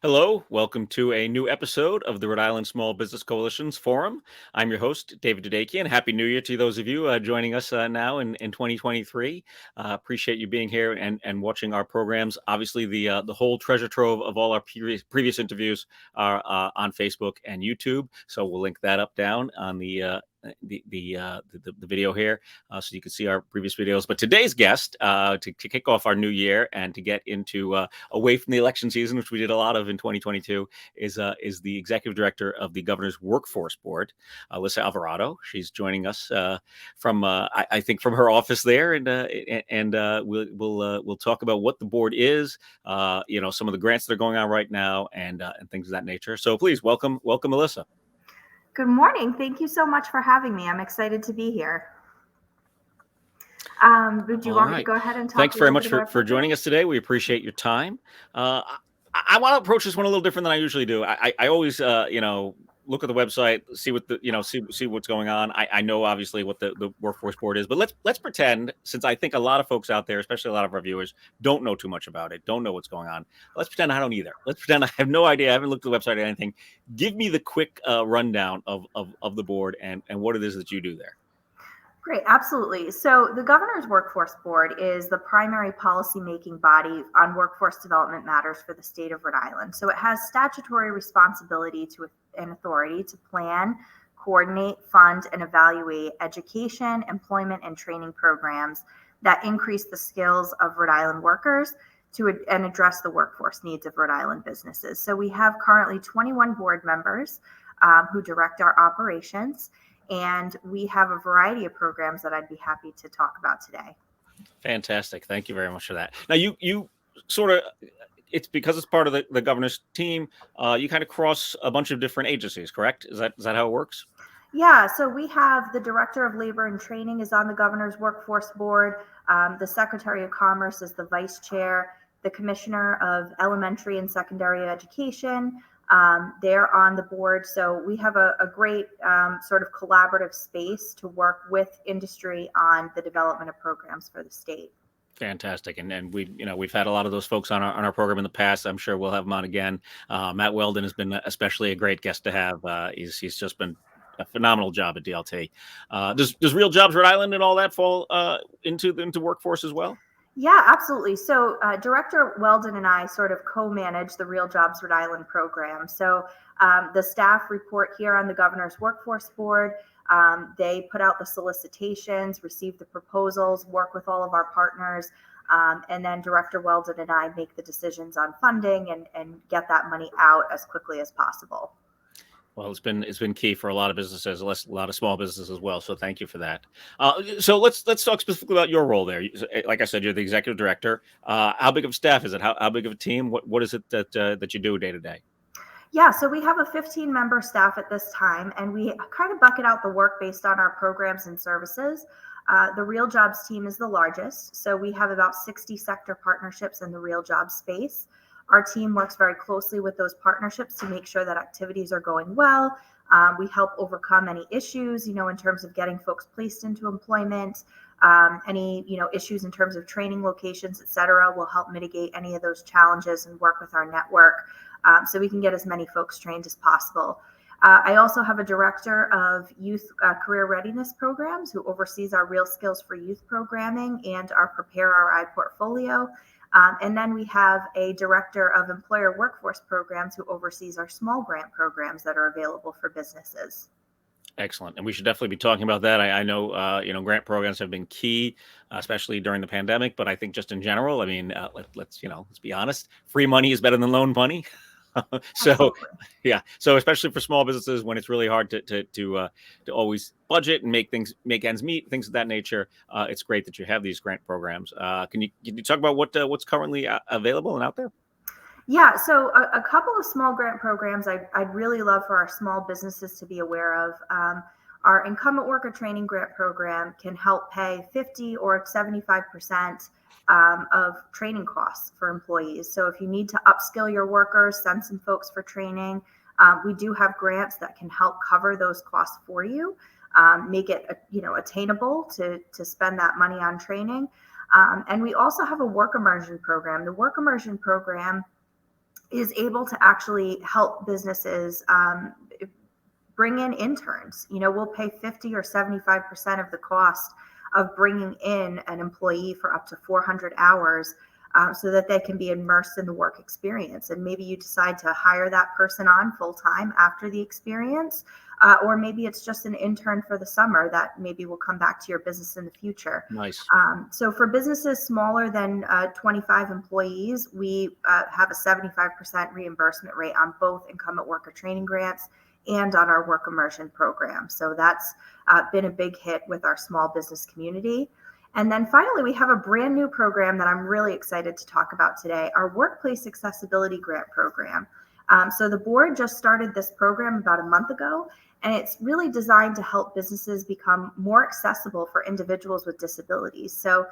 Hello, welcome to a new episode of the Rhode Island Small Business Coalition's Forum. I'm your host, David Dadekian. Happy New Year to those of you joining us now in 2023. Appreciate you being here and watching our programs. Obviously, the whole treasure trove of all our previous interviews are on Facebook and YouTube, so we'll link that up down on the video here, so you can see our previous videos. But today's guest, to kick off our new year and to get into away from the election season, which we did a lot of in 2022, is the executive director of the Governor's Workforce Board, Alyssa Alvarado. She's joining us from I think from her office there, and we'll talk about what the board is, some of the grants that are going on right now, and things of that nature. So please welcome Alyssa. Good morning. Thank you so much for having me. I'm excited to be here. Would you want me to go ahead and talk? Thanks very much for joining us today. We appreciate your time. I want to approach this one a little different than I usually do. I always, look at the website, see what see what's going on. I know obviously what the workforce board is, but let's pretend, since I think a lot of folks out there, especially a lot of our viewers, don't know too much about it, don't know what's going on. Let's pretend I don't either. Let's pretend I have no idea. I haven't looked at the website or anything. Give me the quick rundown of the board and what it is that you do there. Great, absolutely. So the Governor's Workforce Board is the primary policy-making body on workforce development matters for the state of Rhode Island. So it has statutory responsibility and authority to plan, coordinate, fund, and evaluate education, employment, and training programs that increase the skills of Rhode Island workers and address the workforce needs of Rhode Island businesses. So we have currently 21 board members who direct our operations. And we have a variety of programs that I'd be happy to talk about today. Fantastic. Thank you very much for that. Now, you sort of, it's because it's part of the governor's team, you kind of cross a bunch of different agencies, correct? Is that how it works? Yeah, so we have the Director of Labor and Training is on the Governor's Workforce Board. The Secretary of Commerce is the Vice Chair. The Commissioner of Elementary and Secondary Education, they're on the board. So we have a great sort of collaborative space to work with industry on the development of programs for the state. Fantastic. And we've had a lot of those folks on our program in the past. I'm sure we'll have them on again. Matt Weldon has been especially a great guest to have. He's just been a phenomenal job at DLT. Does Real Jobs Rhode Island and all that fall into workforce as well? Yeah, absolutely. So Director Weldon and I sort of co-manage the Real Jobs Rhode Island program. So the staff report here on the Governor's Workforce Board. They put out the solicitations, receive the proposals, work with all of our partners, and then Director Weldon and I make the decisions on funding and get that money out as quickly as possible. Well, it's been key for a lot of businesses, a lot of small businesses as well. So thank you for that. So let's talk specifically about your role there. Like I said, you're the executive director. How big of a staff is it? How big of a team? What is it that you do day to day? Yeah, so we have a 15-member staff at this time, and we kind of bucket out the work based on our programs and services. The Real Jobs team is the largest, so we have about 60 sector partnerships in the Real Jobs space. Our team works very closely with those partnerships to make sure that activities are going well. We help overcome any issues, in terms of getting folks placed into employment, any, issues in terms of training locations, et cetera. We'll help mitigate any of those challenges and work with our network so we can get as many folks trained as possible. I also have a director of youth career readiness programs who oversees our Real Skills for Youth programming and our Prepare RI portfolio. And then we have a director of employer workforce programs who oversees our small grant programs that are available for businesses. Excellent. And we should definitely be talking about that. I know, grant programs have been key, especially during the pandemic, but I think just in general, I mean, let's be honest, free money is better than loan money. So, Absolutely. yeah. So especially for small businesses, when it's really hard to always budget and make ends meet, things of that nature, it's great that you have these grant programs. Can you talk about what's currently available and out there? Yeah, so a couple of small grant programs I'd really love for our small businesses to be aware of. Our incumbent worker training grant program can help pay 50 or 75% of training costs for employees. So if you need to upskill your workers, send some folks for training, we do have grants that can help cover those costs for you, make it attainable to spend that money on training. And we also have a work immersion program. The work immersion program is able to actually help businesses bring in interns. We'll pay 50 or 75% of the cost of bringing in an employee for up to 400 hours so that they can be immersed in the work experience. And maybe you decide to hire that person on full time after the experience, or maybe it's just an intern for the summer that maybe will come back to your business in the future. Nice. So for businesses smaller than 25 employees, we have a 75% reimbursement rate on both incumbent worker training grants and on our work immersion program. So that's been a big hit with our small business community. And then finally, we have a brand new program that I'm really excited to talk about today, our Workplace Accessibility Grant Program. So the board just started this program about a month ago, and it's really designed to help businesses become more accessible for individuals with disabilities. So,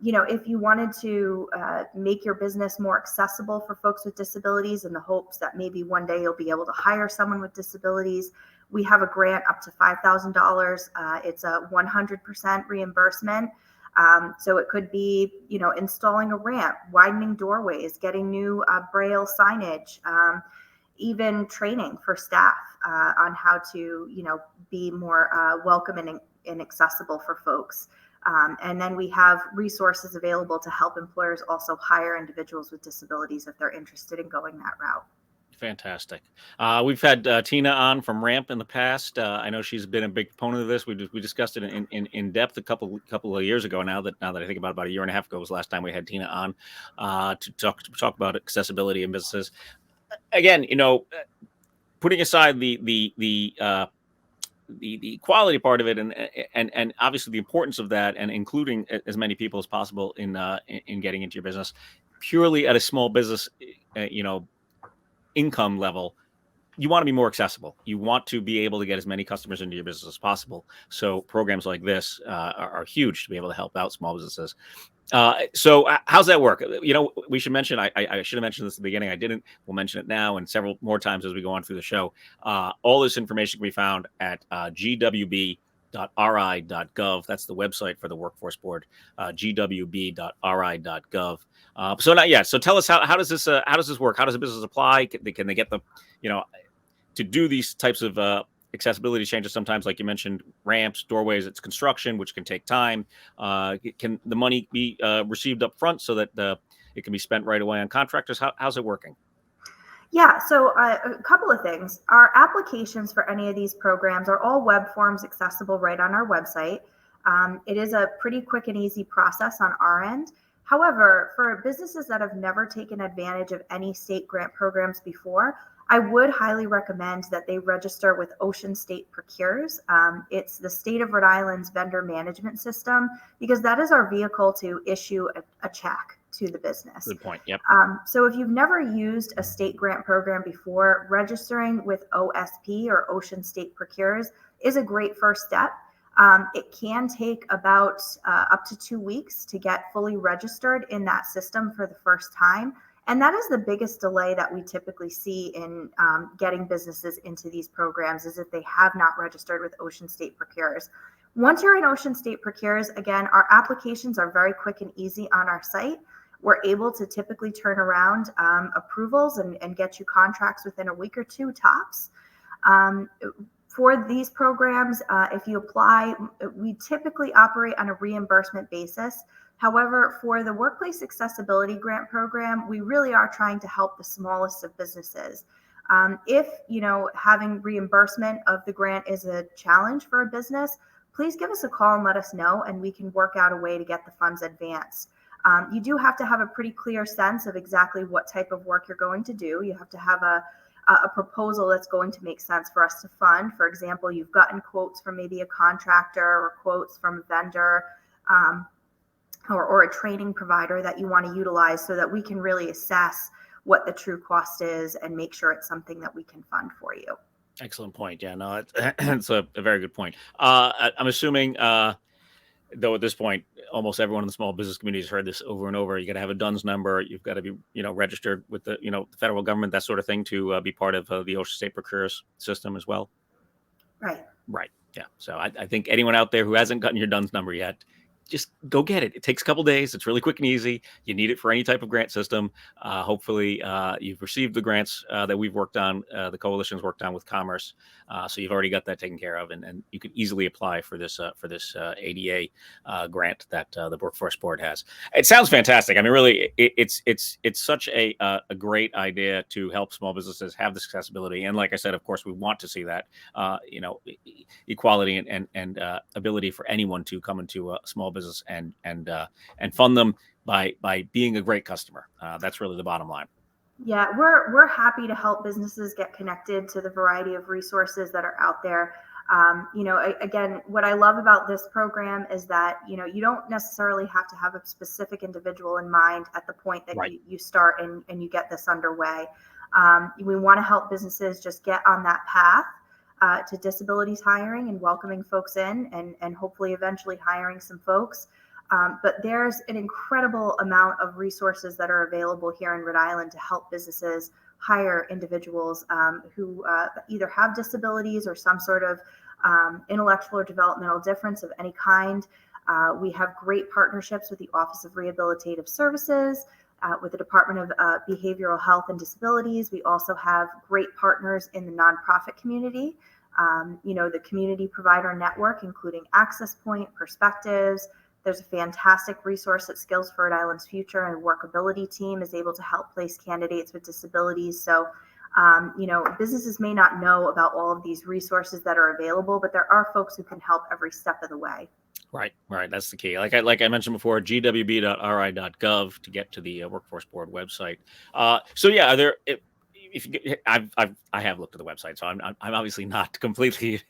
if you wanted to make your business more accessible for folks with disabilities in the hopes that maybe one day you'll be able to hire someone with disabilities, we have a grant up to $5,000. It's a 100% reimbursement. So it could be, installing a ramp, widening doorways, getting new Braille signage, even training for staff on how to, be more welcoming and accessible for folks. And then we have resources available to help employers also hire individuals with disabilities if they're interested in going that route. Fantastic. We've had Tina on from Ramp in the past. I know she's been a big proponent of this. We discussed it in depth a couple of years ago. Now that I think about a year and a half ago was the last time we had Tina on to talk about accessibility in businesses. Again, putting aside the quality part of it and obviously the importance of that, and including as many people as possible in getting into your business, purely at a small business, income level, you want to be more accessible. You want to be able to get as many customers into your business as possible. So programs like this are huge to be able to help out small businesses. So how's that work? We should mention, I should have mentioned this at the beginning. I didn't. We'll mention it now and several more times as we go on through the show. All this information can be found at gwb.ri.gov. That's the website for the Workforce Board, gwb.ri.gov. So not yet. So tell us how does this work? How does a business apply? Can they get to do these types of accessibility changes? Sometimes, like you mentioned, ramps, doorways, it's construction, which can take time. Can the money be received up front so that it can be spent right away on contractors? How's it working? Yeah, so a couple of things. Our applications for any of these programs are all web forms accessible right on our website. It is a pretty quick and easy process on our end. However, for businesses that have never taken advantage of any state grant programs before, I would highly recommend that they register with Ocean State Procures. It's the state of Rhode Island's vendor management system, because that is our vehicle to issue a check to the business. Good point. Yep. So if you've never used a state grant program before, registering with OSP or Ocean State Procures is a great first step. It can take about up to 2 weeks to get fully registered in that system for the first time. And that is the biggest delay that we typically see in getting businesses into these programs, is if they have not registered with Ocean State Procures. Once you're in Ocean State Procures, again, our applications are very quick and easy on our site. We're able to typically turn around approvals and get you contracts within a week or two tops. For these programs, if you apply, we typically operate on a reimbursement basis. However, for the Workplace Accessibility Grant Program, we really are trying to help the smallest of businesses. If having reimbursement of the grant is a challenge for a business, please give us a call and let us know, and we can work out a way to get the funds advanced. You do have to have a pretty clear sense of exactly what type of work you're going to do. You have to have a proposal that's going to make sense for us to fund. For example, you've gotten quotes from maybe a contractor or quotes from a vendor or a training provider that you want to utilize, so that we can really assess what the true cost is and make sure it's something that we can fund for you. Excellent point. Yeah, no, it's a very good point. I'm assuming, though, at this point, almost everyone in the small business community has heard this over and over. You got to have a DUNS number. You've got to be, registered with the, the federal government, that sort of thing, to be part of the Ocean State Procures system as well. Right. Right. Yeah. So I think anyone out there who hasn't gotten your DUNS number yet, just go get it. It takes a couple days. It's really quick and easy. You need it for any type of grant system. Hopefully, you've received the grants that we've worked on, the coalition's worked on with Commerce. So you've already got that taken care of, and you can easily apply for this ADA grant that the Workforce Board has. It sounds fantastic. I mean, really, it's such a great idea to help small businesses have this accessibility. And like I said, of course, we want to see that equality and ability for anyone to come into a small business and fund them by being a great customer. That's really the bottom line. Yeah, we're happy to help businesses get connected to the variety of resources that are out there. Again, what I love about this program is that, you don't necessarily have to have a specific individual in mind at the point that Right. you start and you get this underway. We want to help businesses just get on that path to disabilities hiring and welcoming folks in and hopefully eventually hiring some folks. But there's an incredible amount of resources that are available here in Rhode Island to help businesses hire individuals who either have disabilities or some sort of intellectual or developmental difference of any kind. We have great partnerships with the Office of Rehabilitative Services, with the Department of Behavioral Health and Disabilities. We also have great partners in the nonprofit community, the community provider network, including Access Point, Perspectives. There's a fantastic resource at Skills for Rhode Island's Future, and Workability team is able to help place candidates with disabilities. So, businesses may not know about all of these resources that are available, but there are folks who can help every step of the way. Right. That's the key. Like I mentioned before, gwb.ri.gov to get to the Workforce Board website. So yeah, are there? If you, I have looked at the website, so I'm obviously not completely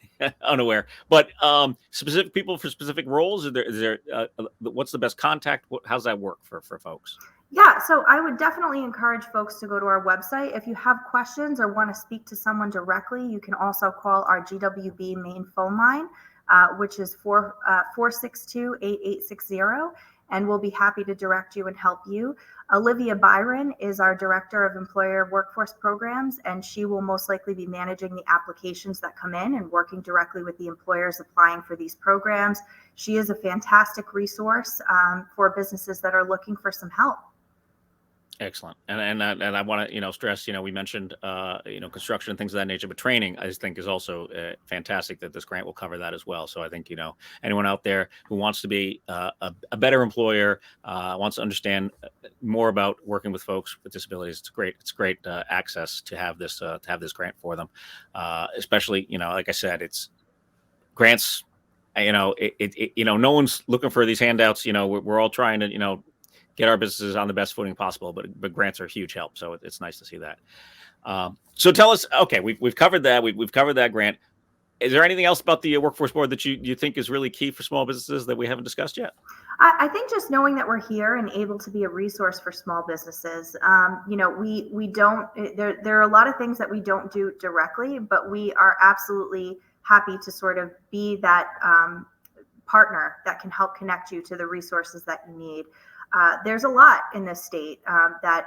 unaware. But specific people for specific roles, is there what's the best contact? How's that work for folks? Yeah, so I would definitely encourage folks to go to our website. If you have questions or want to speak to someone directly, you can also call our GWB main phone line, which is 462-8860, and we'll be happy to direct you and help you. Olivia Byron is our Director of Employer Workforce Programs, and she will most likely be managing the applications that come in and working directly with the employers applying for these programs. She is a fantastic resource for businesses that are looking for some help. Excellent. And I want to stress, we mentioned construction and things of that nature, but training I just think is also fantastic that this grant will cover that as well. So I think anyone out there who wants to be a better employer, wants to understand more about working with folks with disabilities, it's great access to have this grant for them, especially like I said, it's grants. No one's looking for these handouts. We're all trying to get our businesses on the best footing possible, but grants are a huge help. So it's nice to see that. So tell us, okay, we've covered that. We've covered that grant. Is there anything else about the Workforce Board that you think is really key for small businesses that we haven't discussed yet? I think just knowing that we're here and able to be a resource for small businesses. We don't. There are a lot of things that we don't do directly, but we are absolutely happy to sort of be that partner that can help connect you to the resources that you need. There's a lot in this state that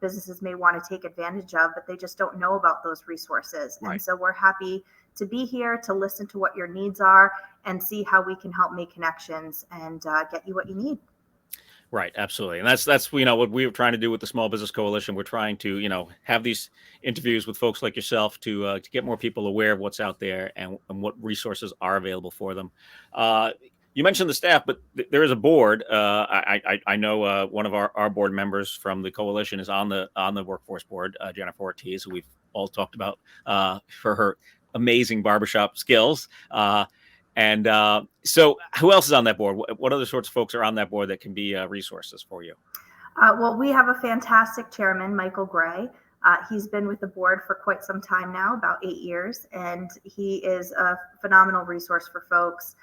businesses may want to take advantage of, but they just don't know about those resources. Right. And so we're happy to be here to listen to what your needs are and see how we can help make connections and get you what you need. Right, absolutely, and that's what we were trying to do with the Small Business Coalition. We're trying to have these interviews with folks like yourself to get more people aware of what's out there and what resources are available for them. You mentioned the staff, but there is a board. I know one of our board members from the coalition is on the Workforce Board, Jennifer Ortiz, who we've all talked about for her amazing barbershop skills. So who else is on that board? What other sorts of folks are on that board that can be resources for you? Well, we have a fantastic chairman, Michael Gray. He's been with the board for quite some time now, about 8 years, and he is a phenomenal resource for folks.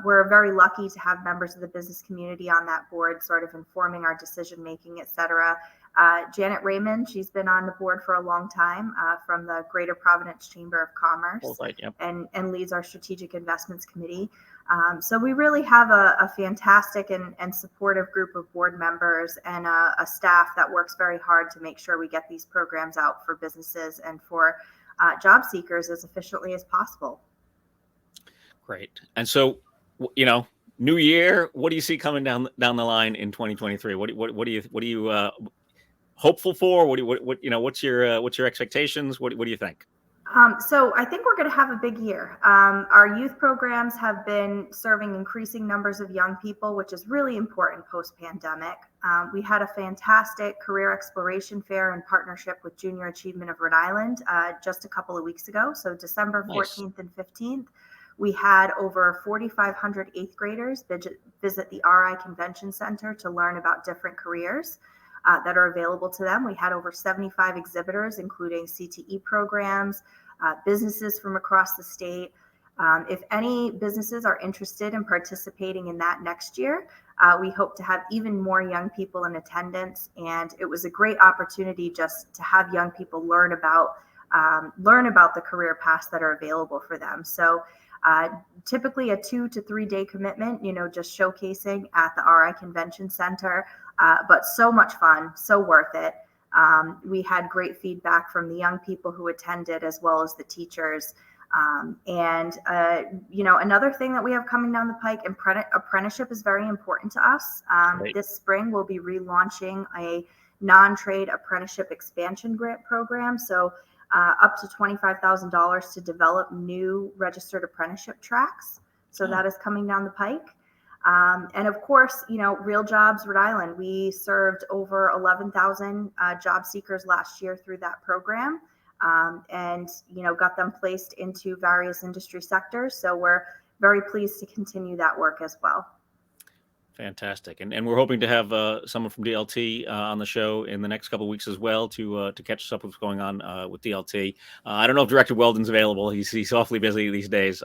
We're very lucky to have members of the business community on that board, sort of informing our decision making, et cetera. Janet Raymond, she's been on the board for a long time from the Greater Providence Chamber of Commerce, Right, yep. and leads our Strategic Investments Committee. So we really have a fantastic and supportive group of board members and a staff that works very hard to make sure we get these programs out for businesses and for job seekers as efficiently as possible. Great. And so, New year. What do you see coming down the line in 2023? What do you hopeful for? What's your expectations? What do you think? So I think we're going to have a big year. Our youth programs have been serving increasing numbers of young people, which is really important post-pandemic. We had a fantastic career exploration fair in partnership with Junior Achievement of Rhode Island just a couple of weeks ago. So December Nice. 14th and 15th, we had over 4,500 eighth graders visit the RI Convention Center to learn about different careers that are available to them. We had over 75 exhibitors, including CTE programs, businesses from across the state. If any businesses are interested in participating in that next year, we hope to have even more young people in attendance. And it was a great opportunity just to have young people learn about the career paths that are available for them. So typically a 2 to 3 day commitment, just showcasing at the RI Convention Center, but so much fun, so worth it. We had great feedback from the young people who attended as well as the teachers. Another thing that we have coming down the pike, apprenticeship is very important to us. Right. This spring, we'll be relaunching a non-trade apprenticeship expansion grant program. So up to $25,000 to develop new registered apprenticeship tracks. So that is coming down the pike. And of course, Real Jobs Rhode Island, we served over 11,000 job seekers last year through that program, and got them placed into various industry sectors. So we're very pleased to continue that work as well. Fantastic, and we're hoping to have someone from DLT on the show in the next couple of weeks as well to catch us up with what's going on with DLT. I don't know if Director Weldon's available. He's awfully busy these days.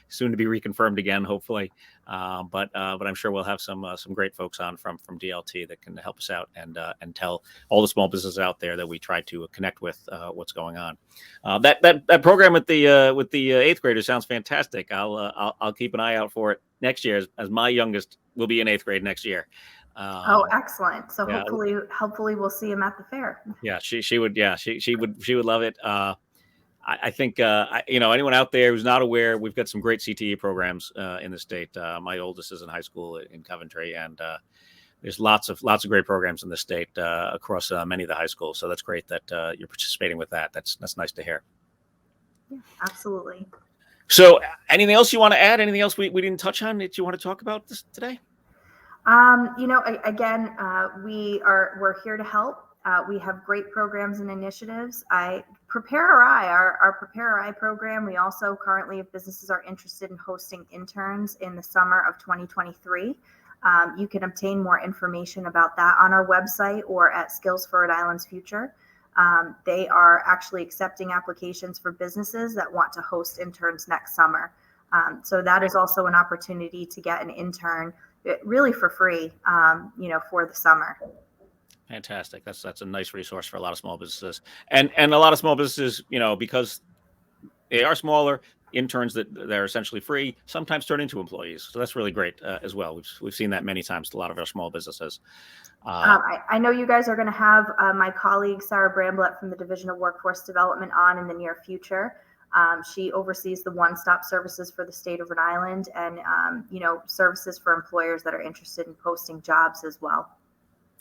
Soon to be reconfirmed again, hopefully. But I'm sure we'll have some great folks on from DLT that can help us out and tell all the small businesses out there that we try to connect with what's going on. That program with the eighth graders sounds fantastic. I'll keep an eye out for it next year, as my youngest will be in eighth grade next year. Excellent. So yeah. hopefully we'll see him at the fair. Yeah, she would love it. I think anyone out there who's not aware, we've got some great CTE programs in the state. My oldest is in high school in Coventry, and there's lots of great programs in the state across many of the high schools. So that's great that you're participating with that. That's nice to hear. Yeah, absolutely. So anything else you want to add? Anything else we didn't touch on that you want to talk about today? Again, we're here to help. We have great programs and initiatives. Prepare RI, our Prepare RI program. We also currently, if businesses are interested in hosting interns in the summer of 2023, you can obtain more information about that on our website or at Skills for Rhode Island's Future. They are actually accepting applications for businesses that want to host interns next summer. So that is also an opportunity to get an intern really for free, for the summer. Fantastic. That's a nice resource for a lot of small businesses, and a lot of small businesses, because they are smaller, interns that are essentially free sometimes turn into employees. So that's really great as well. We've seen that many times to a lot of our small businesses. I know you guys are going to have my colleague Sarah Bramblett from the Division of Workforce Development on in the near future. She oversees the one-stop services for the state of Rhode Island, and services for employers that are interested in posting jobs as well.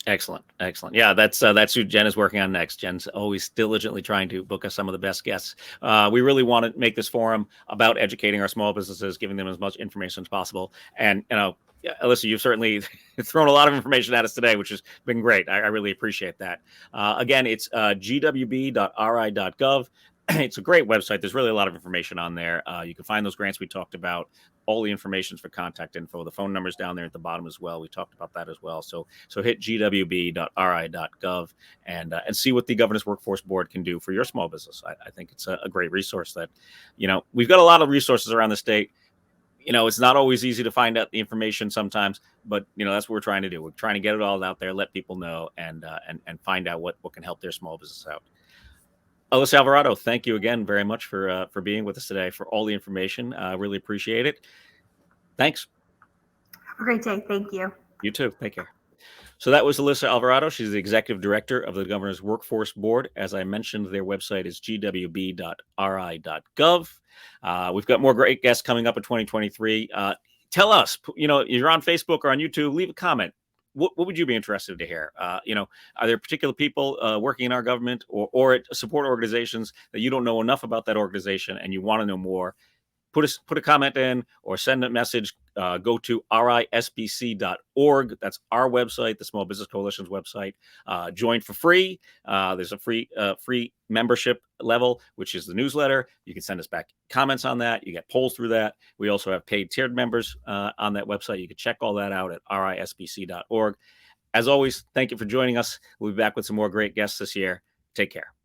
Excellent. Yeah, that's who Jen is working on next. Jen's always diligently trying to book us some of the best guests. We really want to make this forum about educating our small businesses, giving them as much information as possible. And Alyssa, you've certainly thrown a lot of information at us today, which has been great. I really appreciate that. Again, it's gwb.ri.gov. It's a great website. There's really a lot of information on there. You can find those grants we talked about, all the information for contact info, the phone numbers down there at the bottom as well. We talked about that as well. So hit gwb.ri.gov and see what the Governor's Workforce Board can do for your small business. I think it's a great resource that, we've got a lot of resources around the state. It's not always easy to find out the information sometimes, but that's what we're trying to do. We're trying to get it all out there, let people know, and find out what can help their small business out. Alyssa Alvarado, thank you again very much for being with us today, for all the information. I really appreciate it. Thanks. Have a great day. Thank you. You too. Take care. So that was Alyssa Alvarado. She's the executive director of the Governor's Workforce Board. As I mentioned, their website is gwb.ri.gov. We've got more great guests coming up in 2023. tell us, you're on Facebook or on YouTube, leave a comment. What would you be interested to hear? Are there particular people working in our government or at support organizations that you don't know enough about that organization and you want to know more? Put a comment in or send a message. Go to risbc.org. That's our website, the Small Business Coalition's website. Join for free. There's a free membership level, which is the newsletter. You can send us back comments on that. You get polls through that. We also have paid tiered members on that website. You can check all that out at risbc.org. As always, thank you for joining us. We'll be back with some more great guests this year. Take care.